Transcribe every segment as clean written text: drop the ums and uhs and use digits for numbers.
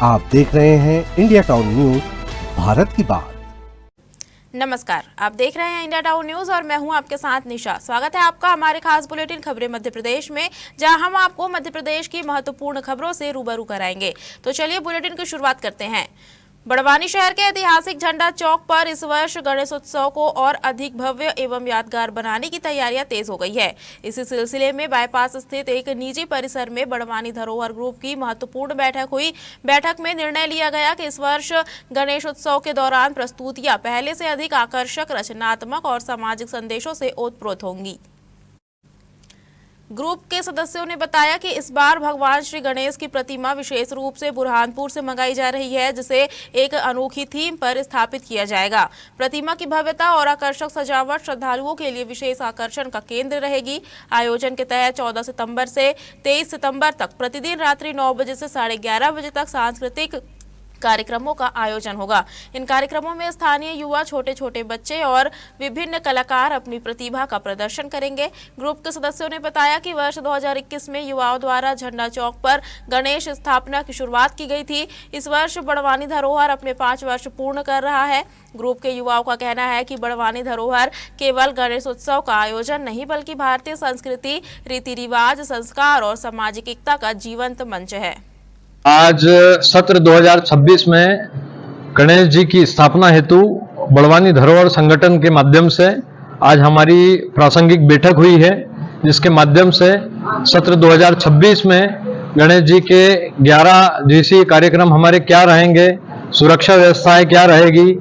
आप देख रहे हैं इंडिया टाउन न्यूज, भारत की बात। नमस्कार, आप देख रहे हैं इंडिया टाउन न्यूज और मैं हूं आपके साथ निशा। स्वागत है आपका हमारे खास बुलेटिन खबरें मध्य प्रदेश में, जहां हम आपको मध्य प्रदेश की महत्वपूर्ण खबरों से रूबरू कराएंगे। तो चलिए बुलेटिन की शुरुआत करते हैं। बड़वानी शहर के ऐतिहासिक झंडा चौक पर इस वर्ष गणेश उत्सव को और अधिक भव्य एवं यादगार बनाने की तैयारियां तेज हो गई है। इसी सिलसिले में बाईपास स्थित एक निजी परिसर में बड़वानी धरोहर ग्रुप की महत्वपूर्ण बैठक हुई। बैठक में निर्णय लिया गया कि इस वर्ष गणेश उत्सव के दौरान प्रस्तुतियां पहले से अधिक आकर्षक, रचनात्मक और सामाजिक संदेशों से ओतप्रोत होंगी। ग्रुप के सदस्यों ने बताया कि इस बार भगवान श्री गणेश की प्रतिमा विशेष रूप से बुरहानपुर से मंगाई जा रही है, जिसे एक अनोखी थीम पर स्थापित किया जाएगा। प्रतिमा की भव्यता और आकर्षक सजावट श्रद्धालुओं के लिए विशेष आकर्षण का केंद्र रहेगी। आयोजन के तहत 14 सितंबर से 23 सितंबर तक प्रतिदिन रात्रि 9 बजे से 11:30 बजे तक सांस्कृतिक कार्यक्रमों का आयोजन होगा। इन कार्यक्रमों में स्थानीय युवा, छोटे छोटे बच्चे और विभिन्न कलाकार अपनी प्रतिभा का प्रदर्शन करेंगे। ग्रुप के सदस्यों ने बताया कि वर्ष 2021 में युवाओं द्वारा झंडा चौक पर गणेश स्थापना की शुरुआत की गई थी। इस वर्ष बड़वानी धरोहर अपने 5 वर्ष पूर्ण कर रहा है। ग्रुप के युवाओं का कहना है कि बड़वानी धरोहर केवल गणेश उत्सव का आयोजन नहीं, बल्कि भारतीय संस्कृति, रीति रिवाज, संस्कार और सामाजिक एकता का जीवंत मंच है। आज सत्र 2026 में गणेश जी की स्थापना हेतु बड़वानी धरोहर संगठन के माध्यम से आज हमारी प्रासंगिक बैठक हुई है, जिसके माध्यम से सत्र 2026 में गणेश जी के 11 दिवसीय कार्यक्रम हमारे क्या रहेंगे, सुरक्षा व्यवस्थाएं क्या रहेगी,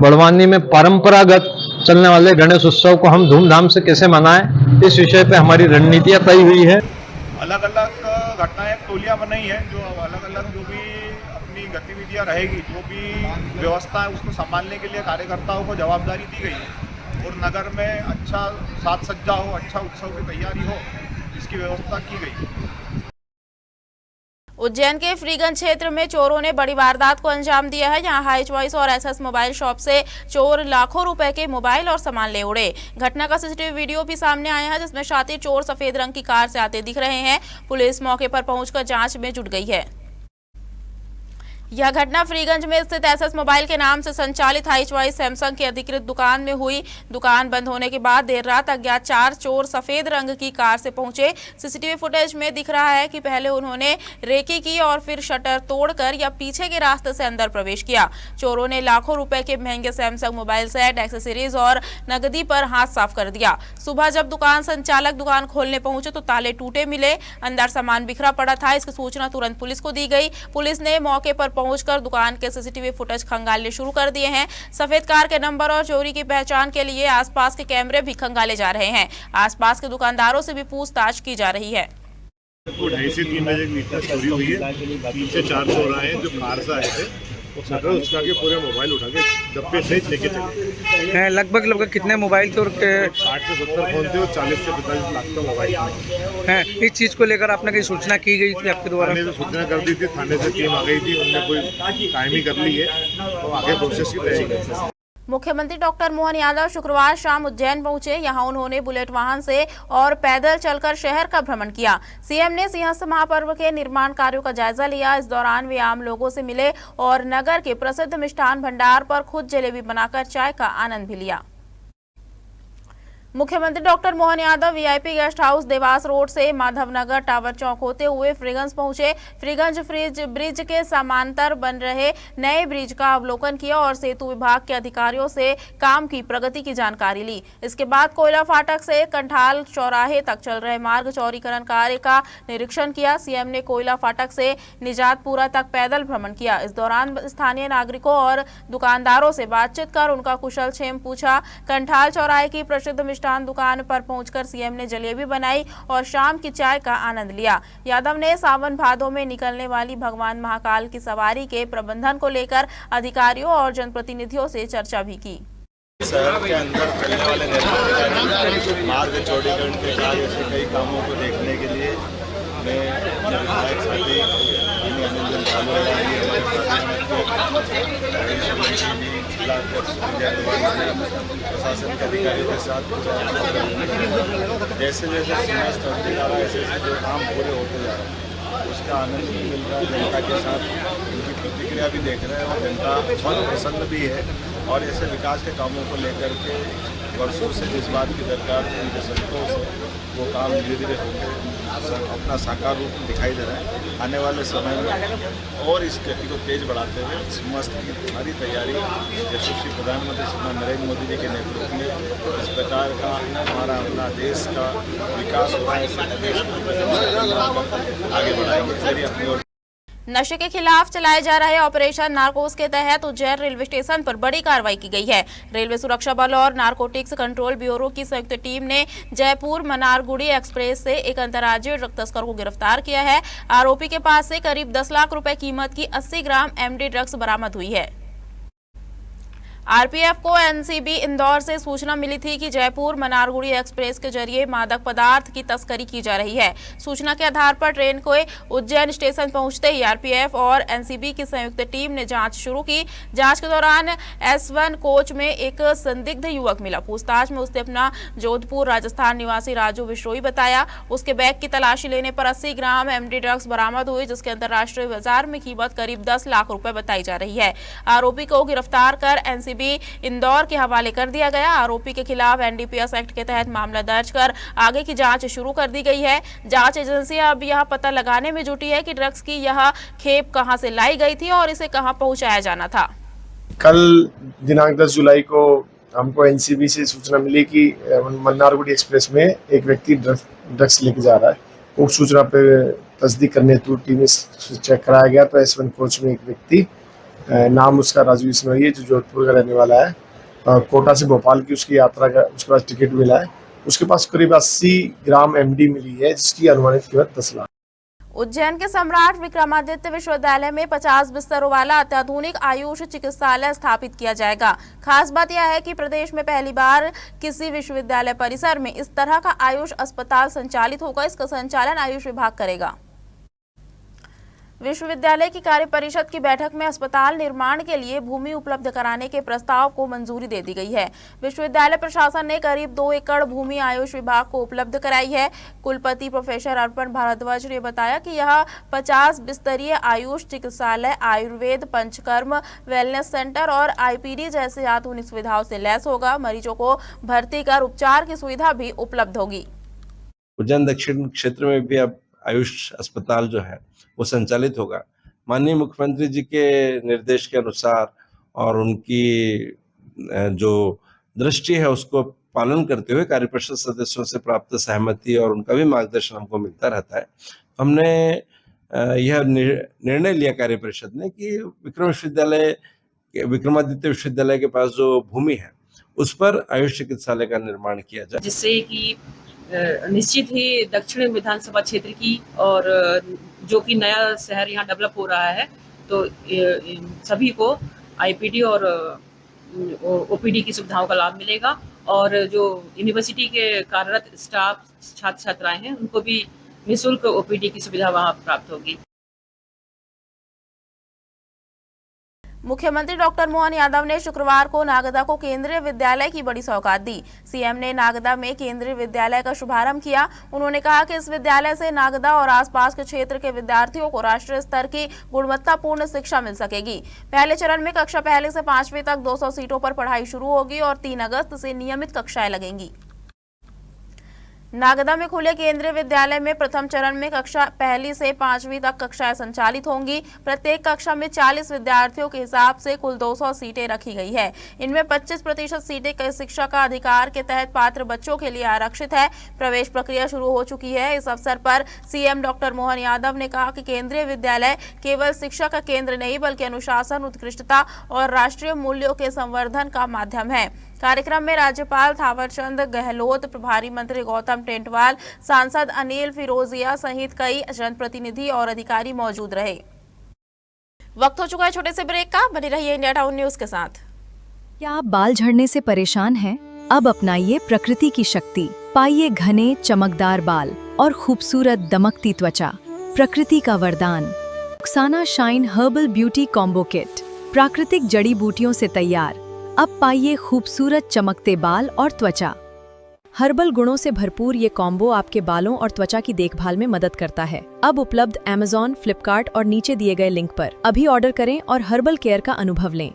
बड़वानी में परंपरागत चलने वाले गणेश उत्सव को हम धूमधाम से कैसे मनाएं, इस विषय पे हमारी रणनीतियां तय हुई है। अलग अलग घटनाएं, टोलियां बनाई है, जो अलग अलग जो भी अपनी गतिविधियां रहेगी, जो भी व्यवस्था है, उसको संभालने के लिए कार्यकर्ताओं को जवाबदारी दी गई है और नगर में अच्छा साज सज्जा हो, अच्छा उत्सव की तैयारी हो, इसकी व्यवस्था की गई। उज्जैन के फ्रीगंज क्षेत्र में चोरों ने बड़ी वारदात को अंजाम दिया है। यहां हाई चॉइस और एसएस मोबाइल शॉप से चोर लाखों रुपए के मोबाइल और सामान ले उड़े। घटना का सीसीटीवी वीडियो भी सामने आया है, जिसमें शातिर चोर सफेद रंग की कार से आते दिख रहे हैं। पुलिस मौके पर पहुंचकर जांच में जुट गई है। यह घटना फ्रीगंज में स्थित एसएस मोबाइल के नाम से संचालित हाई चॉइस सैमसंग की अधिकृत दुकान में हुई। दुकान बंद होने के बाद देर रात अज्ञात 4 चोर सफेद रंग की कार से पहुंचे। सीसीटीवी फुटेज में दिख रहा है कि पहले उन्होंने रेकी की और फिर शटर तोड़कर या पीछे के रास्ते से अंदर प्रवेश किया। चोरों ने लाखों रुपए के महंगे सैमसंग मोबाइल सेट, एक्सेसरीज और नकदी पर हाथ साफ कर दिया। सुबह जब दुकान संचालक दुकान खोलने पहुंचे तो ताले टूटे मिले, अंदर सामान बिखरा पड़ा था। इसकी सूचना तुरंत पुलिस को दी गई। पुलिस ने मौके पर पहुंचकर दुकान के सीसीटीवी फुटेज खंगालने शुरू कर दिए हैं। सफेद कार के नंबर और चोरी की पहचान के लिए आसपास के कैमरे भी खंगाले जा रहे हैं। आसपास के दुकानदारों से भी पूछताछ की जा रही है। 2:30 से 3 बजे के बीच चोरी हुई है। पीछे 4 चोर आए जो कार से आए थे, उसका के पूरे मोबाइल उठा के डब्बे से लेके चले गए। लगभग कितने मोबाइल थे? और 60 से 70 फोन थे और 40 से 45 लाख का मोबाइल है। इस चीज़ को लेकर आपने कहीं सूचना की गई थी आपके द्वारा? थाने से सूचना कर दी थी, थाने से टीम आ गई थी, उनने कोई टाइमिंग कर ली है और आगे प्रोसेस की तैयारी। मुख्यमंत्री डॉक्टर मोहन यादव शुक्रवार शाम उज्जैन पहुंचे। यहां उन्होंने बुलेट वाहन से और पैदल चलकर शहर का भ्रमण किया। सीएम ने सिंहस्थ महापर्व के निर्माण कार्यों का जायजा लिया। इस दौरान वे आम लोगों से मिले और नगर के प्रसिद्ध मिष्ठान भंडार पर खुद जलेबी बनाकर चाय का आनंद भी लिया। मुख्यमंत्री doctor Mohan Yadav VIP guest house Dewas road से माधवनगर टावर चौक होते हुए फ्रीगंज पहुंचे। फ्रीगंज ब्रिज के समांतर बन रहे नए ब्रिज का अवलोकन किया और सेतु विभाग के अधिकारियों से काम की प्रगति की जानकारी ली। इसके बाद कोयला फाटक से कंठाल चौराहे तक चल रहे मार्ग चौड़ीकरण कार्य का निरीक्षण किया। सीएम ने कोयला फाटक से निजातपुरा तक पैदल भ्रमण किया। इस दौरान स्थानीय नागरिकों और दुकानदारों से बातचीत कर उनका कुशल क्षेम पूछा। कंठाल चौराहे की प्रसिद्ध दुकान पर पहुंचकर सीएम ने जलेबी बनाई और शाम की चाय का आनंद लिया। यादव ने सावन भादों में निकलने वाली भगवान महाकाल की सवारी के प्रबंधन को लेकर अधिकारियों और जनप्रतिनिधियों से चर्चा भी की। शहर के अंदर चलने वाले मार्ग चौड़ीकरण के कार्य से कई कामों को देखने के लिए मैं विधायक साथी प्रशासन के अधिकारियों के साथ जैसे जैसे समय स्तर आ रहा है, ऐसे जो काम पूरे होते जा रहे हैं। उसका आनंद भी मिल रहा है, जनता के साथ उनकी प्रतिक्रिया भी देख रहे हैं और जनता बहुत प्रसन्न भी है। और ऐसे विकास के कामों को लेकर के वर्षों से जिस बात की दरकार थी, उनके संतोष है, वो काम धीरे धीरे होकर अपना साकार रूप दिखाई दे रहा है। आने वाले समय में और इस गति को तेज बढ़ाते हुए इस मस्त की सारी तैयारी यशस्वी प्रधानमंत्री श्री नरेंद्र मोदी जी के नेतृत्व में इस प्रकार का हमारा अपना देश का विकास हो रहा है, इस देश को आगे बढ़ाएंगे। चलिए अपनी ओर नशे के खिलाफ चलाए जा रहे ऑपरेशन नारकोस के तहत उज्जैन रेलवे स्टेशन पर बड़ी कार्रवाई की गई है। रेलवे सुरक्षा बल और नारकोटिक्स कंट्रोल ब्यूरो की संयुक्त टीम ने जयपुर मनारगुड़ी एक्सप्रेस से एक अंतर्राज्यीय ड्रग तस्कर को गिरफ्तार किया है। आरोपी के पास से करीब 10 लाख रुपए कीमत की 80 ग्राम एमडी ड्रग्स बरामद हुई है। आरपीएफ को एनसीबी इंदौर से सूचना मिली थी कि जयपुर मनारगुड़ी एक्सप्रेस के जरिए मादक पदार्थ की तस्करी की जा रही है। सूचना के आधार पर ट्रेन को उज्जैन स्टेशन पहुंचते ही आरपीएफ और एनसीबी की संयुक्त टीम ने जांच शुरू की। जांच के दौरान S1 कोच में एक संदिग्ध युवक मिला। पूछताछ में उसने अपना जोधपुर राजस्थान निवासी राजू बिश्रोई बताया। उसके बैग की तलाशी लेने पर 80 ग्राम एमडी ड्रग्स बरामद हुई, जिसके अंतर्राष्ट्रीय बाजार में कीमत करीब 10 लाख रुपए बताई जा रही है। आरोपी को गिरफ्तार कर एनसीबी इंदौर के हवाले कर दिया गया। आरोपी के खिलाफ एनडीपीएस एक्ट के तहत मामला दर्ज कर आगे की जांच शुरू कर दी गई है। जांच एजेंसियां अब यह पता लगाने में जुटी है कि ड्रग्स की यह खेप कहां से लाई गई थी और इसे कहां पहुंचाया जाना था। कल दिनांक 10 जुलाई को हमको एनसीबी से सूचना मिली कि मन्नारगुड़ी एक्सप्रेस में एक व्यक्ति ड्रग्स लेके जा रहा है। उस सूचना पर तस्दीक करने हेतु टीम चेक कराया गया तो S1 कोच में एक व्यक्ति, नाम उसका राजू बिश्रोई है, जो जोधपुर का रहने वाला है, कोटा से भोपाल की उसकी यात्रा का उसके पास टिकट मिला है। उसके पास करीब 80 ग्राम एमडी मिली है, जिसकी अनुमानित कीमत 10 लाख। उज्जैन के सम्राट विक्रमादित्य विश्वविद्यालय में 50 बिस्तरों वाला अत्याधुनिक आयुष चिकित्सालय स्थापित किया जाएगा। खास बात यह है कि प्रदेश में पहली बार किसी विश्वविद्यालय परिसर में इस तरह का आयुष अस्पताल संचालित होगा। इसका संचालन आयुष विभाग करेगा। विश्वविद्यालय की कार्य परिषद की बैठक में अस्पताल निर्माण के लिए भूमि उपलब्ध कराने के प्रस्ताव को मंजूरी दे दी गई है। विश्वविद्यालय प्रशासन ने करीब 2 एकड़ भूमि आयुष विभाग को उपलब्ध कराई है। कुलपति प्रोफेसर अर्पण भारद्वाज ने बताया कि यह 50 बिस्तरीय आयुष चिकित्सालय आयुर्वेद, पंचकर्म, वेलनेस सेंटर और आईपीडी जैसे आधुनिक सुविधाओं से लैस होगा। मरीजों को भर्ती कर उपचार की सुविधा भी उपलब्ध होगी। उज्जैन दक्षिण क्षेत्र में भी अब आयुष अस्पताल जो है वो संचालित होगा। माननीय मुख्यमंत्री जी के निर्देश के अनुसार और उनकी जो दृष्टि है उसको पालन करते हुए कार्य परिषद सदस्यों से प्राप्त सहमति और उनका भी मार्गदर्शन हमको मिलता रहता है। हमने यह निर्णय लिया कार्य परिषद ने कि विक्रमादित्य विश्वविद्यालय के पास जो भूमि है उस पर आयुष चिकित्सालय का निर्माण किया जाए, जिससे कि निश्चित ही दक्षिण विधानसभा क्षेत्र की और जो कि नया शहर यहाँ डेवलप हो रहा है, तो सभी को आईपीडी और ओपीडी की सुविधाओं का लाभ मिलेगा। और जो यूनिवर्सिटी के कार्यरत स्टाफ, छात्र छात्राएं हैं, उनको भी निःशुल्क ओपीडी की सुविधा वहाँ प्राप्त होगी। मुख्यमंत्री डॉक्टर मोहन यादव ने शुक्रवार को नागदा को केंद्रीय विद्यालय की बड़ी सौगात दी। सीएम ने नागदा में केंद्रीय विद्यालय का शुभारंभ किया। उन्होंने कहा कि इस विद्यालय से नागदा और आसपास के क्षेत्र के विद्यार्थियों को राष्ट्रीय स्तर की गुणवत्तापूर्ण शिक्षा मिल सकेगी। पहले चरण में कक्षा 1 से 5वीं तक 200 सीटों पर पढ़ाई शुरू होगी और 3 अगस्त से नियमित कक्षाएं लगेंगी। नागदा में खुले केंद्रीय विद्यालय में प्रथम चरण में कक्षा 1 से 5वीं तक कक्षाएं संचालित होंगी। प्रत्येक कक्षा में 40 विद्यार्थियों के हिसाब से कुल 200 सीटें रखी गई है। इनमें 25% सीटें शिक्षा का अधिकार के तहत पात्र बच्चों के लिए आरक्षित है। प्रवेश प्रक्रिया शुरू हो चुकी है। इस अवसर पर सीएम डॉक्टर मोहन यादव ने कहा कि केंद्रीय विद्यालय केवल शिक्षा का केंद्र नहीं बल्कि अनुशासन, उत्कृष्टता और राष्ट्रीय मूल्यों के संवर्धन का माध्यम है। कार्यक्रम में राज्यपाल थावरचंद गहलोत, प्रभारी मंत्री गौतम टेंटवाल, सांसद अनिल फिरोजिया सहित कई जनप्रतिनिधि और अधिकारी मौजूद रहे। वक्त हो चुका है छोटे से ब्रेक का। बने रहिए इंडिया टाउन न्यूज के साथ। क्या आप बाल झड़ने से परेशान हैं? अब अपनाइए प्रकृति की शक्ति। पाइए घने चमकदार बाल और खूबसूरत दमकती त्वचा। प्रकृति का वरदान Rukhsana shine herbal beauty combo kit, प्राकृतिक जड़ी बूटियों से तैयार। अब पाइए खूबसूरत चमकते बाल और त्वचा। हर्बल गुणों से भरपूर ये कॉम्बो आपके बालों और त्वचा की देखभाल में मदद करता है। अब उपलब्ध Amazon, फ्लिपकार्ट और नीचे दिए गए लिंक पर अभी ऑर्डर करें और हर्बल केयर का अनुभव लें।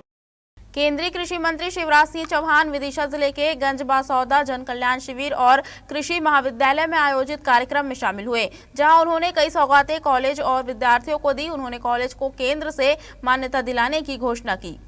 केंद्रीय कृषि मंत्री शिवराज सिंह चौहान विदिशा जिले के गंज बासौदा जन कल्याण शिविर और कृषि महाविद्यालय में आयोजित कार्यक्रम में शामिल हुए, जहां उन्होंने कई सौगातें कॉलेज और विद्यार्थियों को दी। उन्होंने कॉलेज को केंद्र से मान्यता दिलाने की घोषणा की।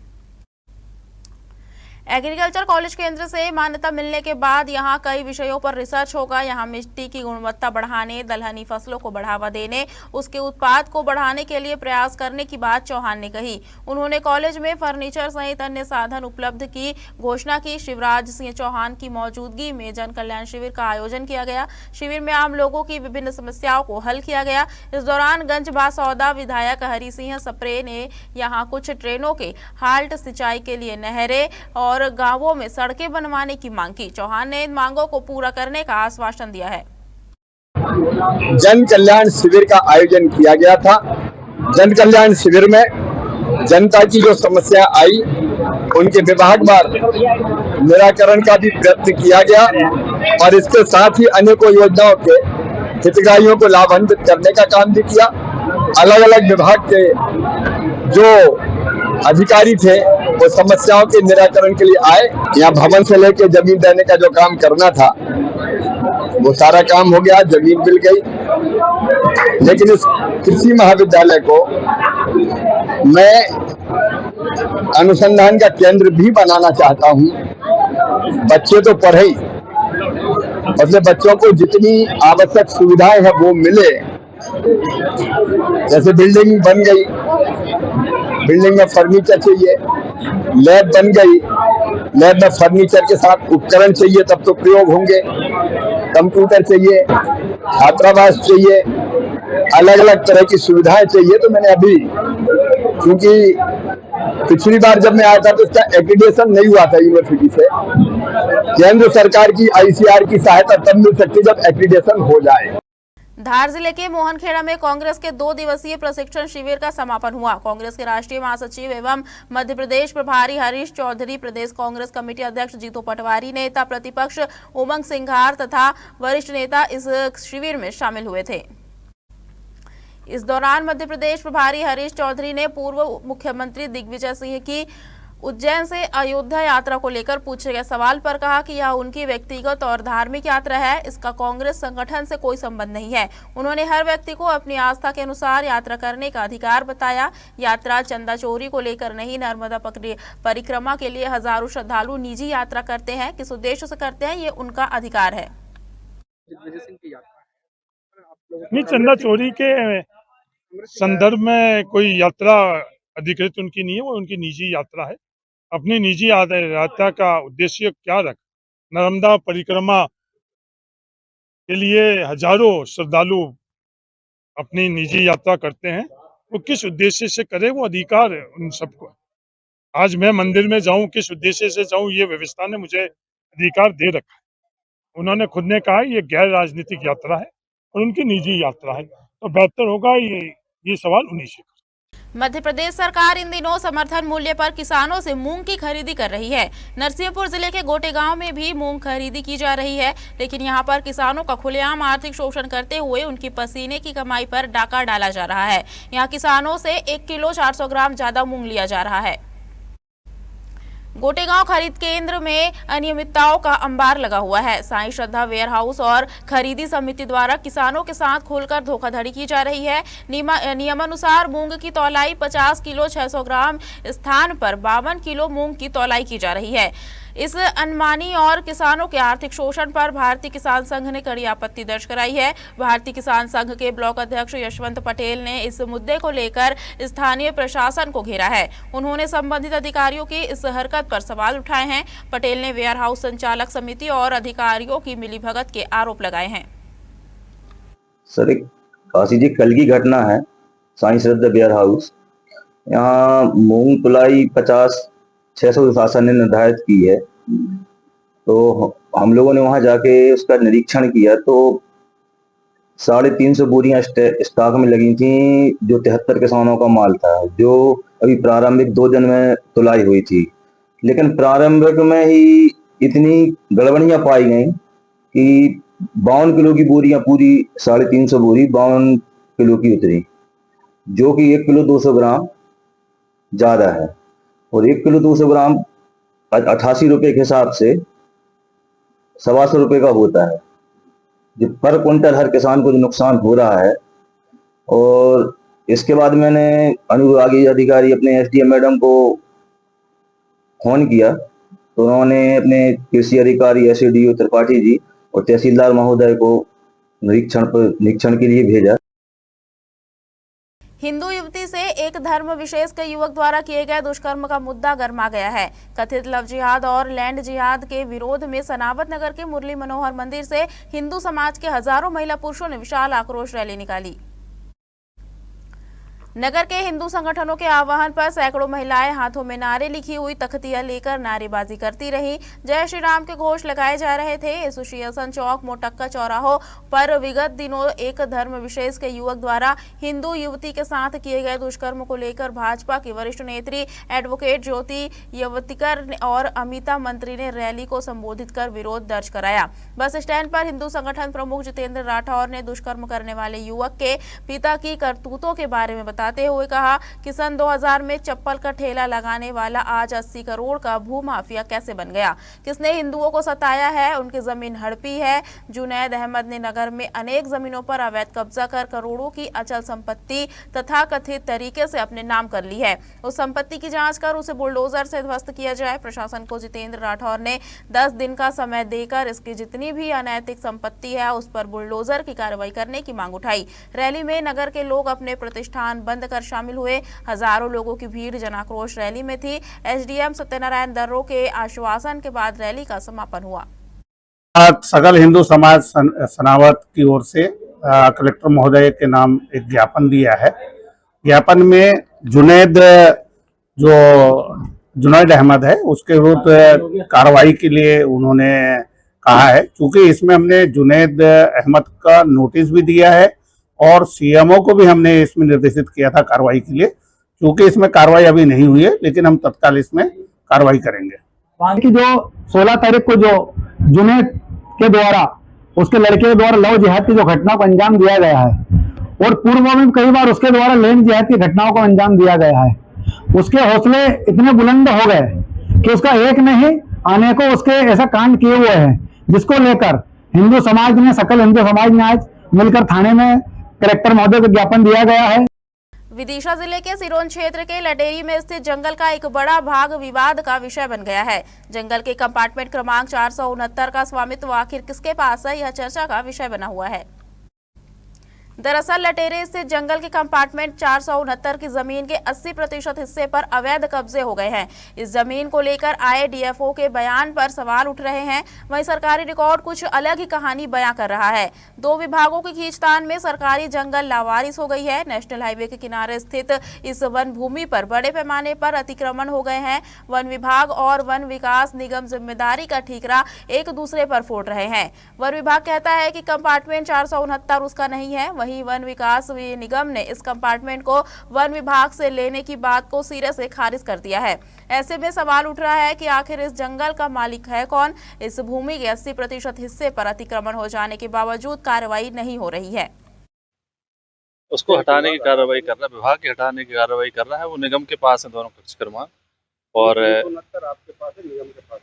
एग्रीकल्चर कॉलेज केंद्र से मान्यता मिलने के बाद यहां कई विषयों पर रिसर्च होगा। यहां मिट्टी की गुणवत्ता बढ़ाने, दलहनी फसलों को बढ़ावा देने, उसके उत्पाद को बढ़ाने के लिए प्रयास करने की बात चौहान ने कही। उन्होंने कॉलेज में फर्नीचर सहित अन्य साधन उपलब्ध की घोषणा की। शिवराज सिंह चौहान की मौजूदगी में जन कल्याण शिविर का आयोजन किया गया। शिविर में आम लोगों की विभिन्न समस्याओं को हल किया गया। इस दौरान गंज बासौदा विधायक हरि सिंह सप्रे ने यहाँ कुछ ट्रेनों के हाल्ट, सिंचाई के लिए नहरें और गांवों में सड़कें बनवाने की मांग की। चौहान ने इन मांगों को पूरा करने का आश्वासन दिया है। जन कल्याण शिविर का आयोजन किया गया था। जन कल्याण शिविर में जनता की जो समस्या आई उनके विभागवार निराकरण का भी प्रयत्न किया गया और इसके साथ ही अनेकों योजनाओं के हितग्राहियों को लाभान्वित करने का काम भी किया। अलग अलग विभाग के जो अधिकारी थे वो समस्याओं के निराकरण के लिए आए। यहाँ भवन से लेकर जमीन देने का जो काम करना था वो सारा काम हो गया, जमीन मिल गई। लेकिन इस कृषि महाविद्यालय को मैं अनुसंधान का केंद्र भी बनाना चाहता हूँ। बच्चे तो पढ़े ही, अपने बच्चों को जितनी आवश्यक सुविधाएं हैं वो मिले। जैसे बिल्डिंग बन गई, बिल्डिंग में फर्नीचर चाहिए, लैब बन गई, लैब में फर्नीचर के साथ उपकरण चाहिए तब तो प्रयोग होंगे, कंप्यूटर चाहिए, छात्रावास चाहिए, अलग अलग तरह की सुविधाएं चाहिए। तो मैंने अभी, क्योंकि पिछली बार जब मैं आया था तो इसका एक्रीडेशन नहीं हुआ था यूनिवर्सिटी से, केंद्र सरकार की ICAR की सहायता तब मिल सकती जब एक्रीडेशन हो जाए। धार जिले के मोहनखेड़ा में कांग्रेस के 2 दिवसीय प्रशिक्षण शिविर का समापन हुआ। कांग्रेस के राष्ट्रीय महासचिव एवं मध्य प्रदेश प्रभारी हरीश चौधरी, प्रदेश कांग्रेस कमेटी अध्यक्ष जीतू पटवारी, नेता प्रतिपक्ष उमंग सिंघार तथा वरिष्ठ नेता इस शिविर में शामिल हुए थे। इस दौरान मध्य प्रदेश प्रभारी हरीश चौधरी ने पूर्व मुख्यमंत्री दिग्विजय सिंह की उज्जैन से अयोध्या यात्रा को लेकर पूछे गए सवाल पर कहा कि यह उनकी व्यक्तिगत और धार्मिक यात्रा है, इसका कांग्रेस संगठन से कोई संबंध नहीं है। उन्होंने हर व्यक्ति को अपनी आस्था के अनुसार यात्रा करने का अधिकार बताया। यात्रा चंदा चोरी को लेकर नहीं, नर्मदा परिक्रमा के लिए हजारों श्रद्धालु निजी यात्रा करते हैं। किस उद्देश्य से करते हैं ये उनका अधिकार है। नहीं, चंदा चोरी के संदर्भ में कोई यात्रा अधिकृत उनकी नहीं है, वो उनकी निजी यात्रा है। अपनी निजी यात्रा का उद्देश्य क्या रख, नर्मदा परिक्रमा के लिए हजारों श्रद्धालु अपनी निजी यात्रा करते हैं। वो किस उद्देश्य से करे वो अधिकार है उन सबको। आज मैं मंदिर में जाऊं, किस उद्देश्य से जाऊं, ये व्यवस्था ने मुझे अधिकार दे रखा है। उन्होंने खुद ने कहा ये गैर राजनीतिक यात्रा है और उनकी निजी यात्रा है, तो बेहतर होगा ये सवाल उन्हीं से। मध्य प्रदेश सरकार इन दिनों समर्थन मूल्य पर किसानों से मूंग की खरीदी कर रही है। नरसिंहपुर जिले के गोटे गांव में भी मूंग खरीदी की जा रही है, लेकिन यहां पर किसानों का खुलेआम आर्थिक शोषण करते हुए उनकी पसीने की कमाई पर डाका डाला जा रहा है। यहां किसानों से 1 किलो 400 ग्राम ज्यादा मूंग लिया जा रहा है। गोटेगांव खरीद केंद्र में अनियमितताओं का अंबार लगा हुआ है। साईं श्रद्धा वेयर हाउस और खरीदी समिति द्वारा किसानों के साथ खुलकर धोखाधड़ी की जा रही है। नियमानुसार मूंग की तौलाई 50 किलो 600 ग्राम स्थान पर 52 किलो मूंग की तौलाई की जा रही है। इस अनमानी और किसानों के आर्थिक शोषण पर भारतीय किसान संघ ने कड़ी आपत्ति दर्ज कराई है। भारतीय किसान संघ के ब्लॉक अध्यक्ष यशवंत पटेल ने इस मुद्दे को लेकर स्थानीय प्रशासन को घेरा है। उन्होंने संबंधित अधिकारियों की इस हरकत पर सवाल उठाए हैं। पटेल ने वेयर हाउस संचालक समिति और अधिकारियों की मिलीभगत के आरोप लगाए हैं। सर, एक काशी जी कल की घटना है, साईं श्रद्धा वेयर हाउस, यहाँ मूंग तुलाई 50-600 शासन ने निर्धारित की है। तो हम लोगों ने वहां जाके उसका निरीक्षण किया तो 350 बोरियां स्टॉक में लगी थी, जो 73 किसानों का माल था, जो अभी प्रारंभिक 2 दिन में तुलाई हुई थी। लेकिन प्रारंभिक में ही इतनी गड़बड़ियां पाई गई कि 52 किलो की बोरियां, पूरी 350 बोरी 52 किलो की उतरी, जो कि 1 किलो 200 ग्राम ज़्यादा है। और 1 किलो 200 ग्राम 88 रुपये के हिसाब से 125 रुपये का होता है, जो पर क्विंटल हर किसान को जो नुकसान हो रहा है। और इसके बाद मैंने अनुविभागीय अधिकारी अपने एसडीएम मैडम को फोन किया, तो उन्होंने अपने कृषि अधिकारी एसडीओ त्रिपाठी जी और तहसीलदार महोदय को निरीक्षण के लिए भेजा। हिंदू युवती से एक धर्म विशेष के युवक द्वारा किए गए दुष्कर्म का मुद्दा गर्मा गया है। कथित लव जिहाद और लैंड जिहाद के विरोध में सनावत नगर के मुरली मनोहर मंदिर से हिंदू समाज के हजारों महिला पुरुषों ने विशाल आक्रोश रैली निकाली। नगर के हिंदू संगठनों के आह्वान पर सैकड़ों महिलाएं हाथों में नारे लिखी हुई तख्तियां लेकर नारेबाजी करती रही। जय श्री राम के घोष लगाए जा रहे थे। एसोसिएशन चौक मोटक्का चौराहों पर विगत दिनों एक धर्म विशेष के युवक द्वारा हिंदू युवती के साथ किए गए दुष्कर्म को लेकर भाजपा की वरिष्ठ नेत्री एडवोकेट ज्योति यवतिकर और अमिता मंत्री ने रैली को संबोधित कर विरोध दर्ज कराया। बस स्टैंड पर हिंदू संगठन प्रमुख जितेंद्र राठौर ने दुष्कर्म करने वाले युवक के पिता की करतूतों के बारे में बताते हुए कहा कि सन 2000 में चप्पल का ठेला लगाने वाला आज 80 करोड़ का भूमाफिया कैसे बन गया, किसने हिंदुओं को सताया है, उनकी जमीन हड़पी है। जुनैद अहमद ने नगर में अनेक जमीनों पर अवैध कब्जा कर करोड़ों की अचल संपत्ति तथा कथित तरीके से अपने नाम कर ली है। उस संपत्ति की जांच कर उसे बुलडोजर से ध्वस्त किया जाए। प्रशासन को जितेंद्र राठौर ने 10 दिन का समय देकर इसकी जितनी भी अनैतिक संपत्ति है उस पर बुलडोजर की कार्रवाई करने की मांग उठाई। रैली में नगर के लोग अपने प्रतिष्ठान बंद कर शामिल हुए। हजारों लोगों की भीड़ जनाक्रोश रैली में थी। एसडीएम सत्यनारायण दर्रो के आश्वासन के बाद रैली का समापन हुआ। सकल हिंदू समाज सनावत की ओर से कलेक्टर महोदय के नाम एक ज्ञापन दिया है। ज्ञापन में जुनैद अहमद है उसके विरुद्ध कार्रवाई के लिए उन्होंने कहा है। क्योंकि इसमें हमने जुनैद अहमद का नोटिस भी दिया है और सीएमओ को भी हमने इसमें निर्देशित किया था कार्रवाई के लिए। क्योंकि इसमें कार्रवाई अभी नहीं हुई है, लेकिन हम तत्काल इसमें कार्रवाई करेंगे। बाकी जो 16 तारीख को जो जुनैद के द्वारा उसके लड़के के द्वारा लव जिहाद की जो घटना को अंजाम दिया गया है और पूर्व में कई बार उसके द्वारा लैंड जिहाद की घटनाओं को अंजाम दिया गया है, उसके हौसले इतने बुलंद हो गए कि उसका एक नहीं अनेकों उसके ऐसा कांड किए हुए हैं, जिसको लेकर हिंदू समाज ने सकल हिंदू समाज ने आज मिलकर थाने में कलेक्टर महोदय को ज्ञापन दिया गया है। विदिशा जिले के सिरोंज क्षेत्र के लटेरी में स्थित जंगल का एक बड़ा भाग विवाद का विषय बन गया है। जंगल के कंपार्टमेंट क्रमांक 469 का स्वामित्व आखिर किसके पास है, यह चर्चा का विषय बना हुआ है। दरअसल लटेरे स्थित जंगल के कंपार्टमेंट 469 की जमीन के 80% हिस्से पर अवैध कब्जे हो गए हैं। इस जमीन को लेकर आए डीएफओ के बयान पर सवाल उठ रहे हैं। वहीं सरकारी रिकॉर्ड कुछ अलग ही कहानी बयां कर रहा है। 2 विभागों की खींचतान में सरकारी जंगल लावारिस हो गई है। नेशनल हाईवे के किनारे स्थित इस वन भूमि पर बड़े पैमाने पर अतिक्रमण हो गए हैं। वन विभाग और वन विकास निगम जिम्मेदारी का ठीकरा एक दूसरे पर फोड़ रहे हैं। वन विभाग कहता है कि कंपार्टमेंट 469 उसका नहीं है, वहीं वन विकास निगम ने इस कंपार्टमेंट को वन विभाग से लेने की बात को सिरे से खारिज कर दिया है। ऐसे में सवाल उठ रहा है कि आखिर इस जंगल का मालिक है कौन। इस भूमि के 80% हिस्से पर अतिक्रमण हो जाने के बावजूद कार्रवाई नहीं हो रही है। उसको हटाने की कार्रवाई कर रहा है, विभाग के हटाने की कार्रवाई कर रहा है। वो निगम के पास है दोनों कक्ष क्रमांक, और आपके पास है, निगम के पास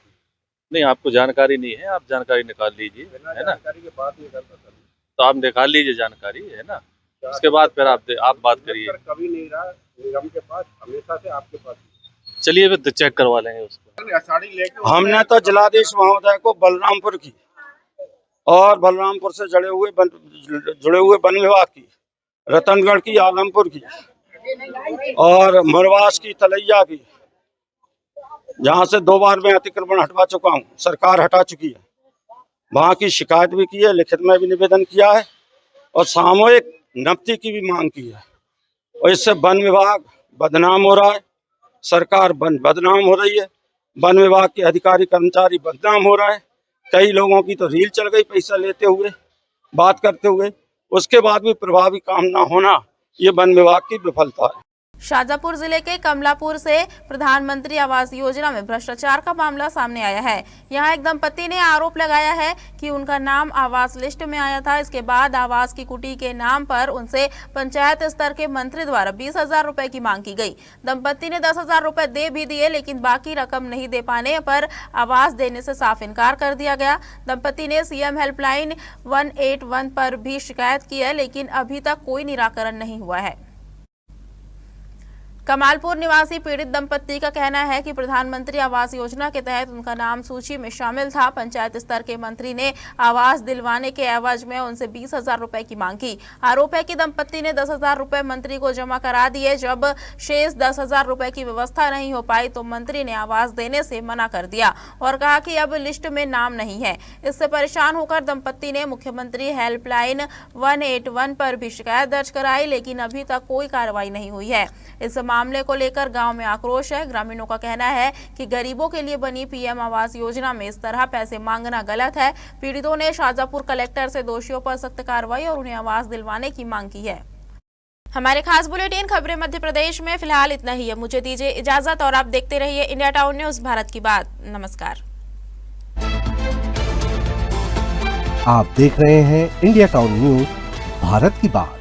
नहीं, आपको जानकारी नहीं है, आप जानकारी निकाल लीजिए, है ना। जानकारी के बाद नहीं करता सर, तो आप निकाल लीजिए जानकारी, है ना। उसके बाद फिर आप बात करिए। कभी नहीं रहा निगम के पास, हमेशा से आपके पास। चलिए फिर चेक करवा लेंगे उसको। हमने तो जिलाधीश महोदय को बलरामपुर की और बलरामपुर से जुड़े हुए वन विभाग की, रतनगढ़ की, आलमपुर की और मुरवास की, तलैया की, जहाँ से 2 बार मैं अतिक्रमण हटवा चुका हूँ, सरकार हटा चुकी है। वहाँ की शिकायत भी की है, लिखित में भी निवेदन किया है और सामूहिक नफ्ती की भी मांग की है। और इससे वन विभाग बदनाम हो रहा है, सरकार बदनाम हो रही है, वन विभाग के अधिकारी कर्मचारी बदनाम हो रहा है। कई लोगों की तो रील चल गई पैसा लेते हुए, बात करते हुए। उसके बाद भी प्रभावी काम ना होना ये वन विभाग की विफलता है। शाजापुर जिले के कमलापुर से प्रधानमंत्री आवास योजना में भ्रष्टाचार का मामला सामने आया है। यहां एक दंपति ने आरोप लगाया है कि उनका नाम आवास लिस्ट में आया था। इसके बाद आवास की कुटी के नाम पर उनसे पंचायत स्तर के मंत्री द्वारा 20,000 रुपए की मांग की गई। दंपति ने 10,000 रुपए दे भी दिए, लेकिन बाकी रकम नहीं दे पाने पर आवास देने से साफ इनकार कर दिया गया। दंपति ने सीएम हेल्पलाइन 181 पर भी शिकायत की है, लेकिन अभी तक कोई निराकरण नहीं हुआ है। कमालपुर निवासी पीड़ित दंपति का कहना है कि प्रधानमंत्री आवास योजना के तहत उनका नाम सूची में शामिल था। पंचायत स्तर के मंत्री ने आवास दिलवाने के एवज में उनसे 20,000 रुपए की मांग की। आरोप है कि दंपति ने 10,000 रुपए मंत्री को जमा करा दिए। जब शेष 10,000 रुपए की व्यवस्था नहीं हो पाई तो मंत्री ने आवास देने से मना कर दिया और कहा कि अब लिस्ट में नाम नहीं है। इससे परेशान होकर दंपति ने मुख्यमंत्री हेल्पलाइन 181 पर भी शिकायत दर्ज कराई, लेकिन अभी तक कोई कार्रवाई नहीं हुई है। इस मामले को लेकर गांव में आक्रोश है। ग्रामीणों का कहना है कि गरीबों के लिए बनी पीएम आवास योजना में इस तरह पैसे मांगना गलत है। पीड़ितों ने शाजापुर कलेक्टर से दोषियों पर सख्त कार्रवाई और उन्हें आवास दिलवाने की मांग की है। हमारे खास बुलेटिन खबरें मध्य प्रदेश में फिलहाल इतना ही है। मुझे दीजिए इजाजत और आप देखते रहिए इंडिया टाउन न्यूज, भारत की बात। नमस्कार। आप देख रहे हैं इंडिया टाउन न्यूज, भारत की बात।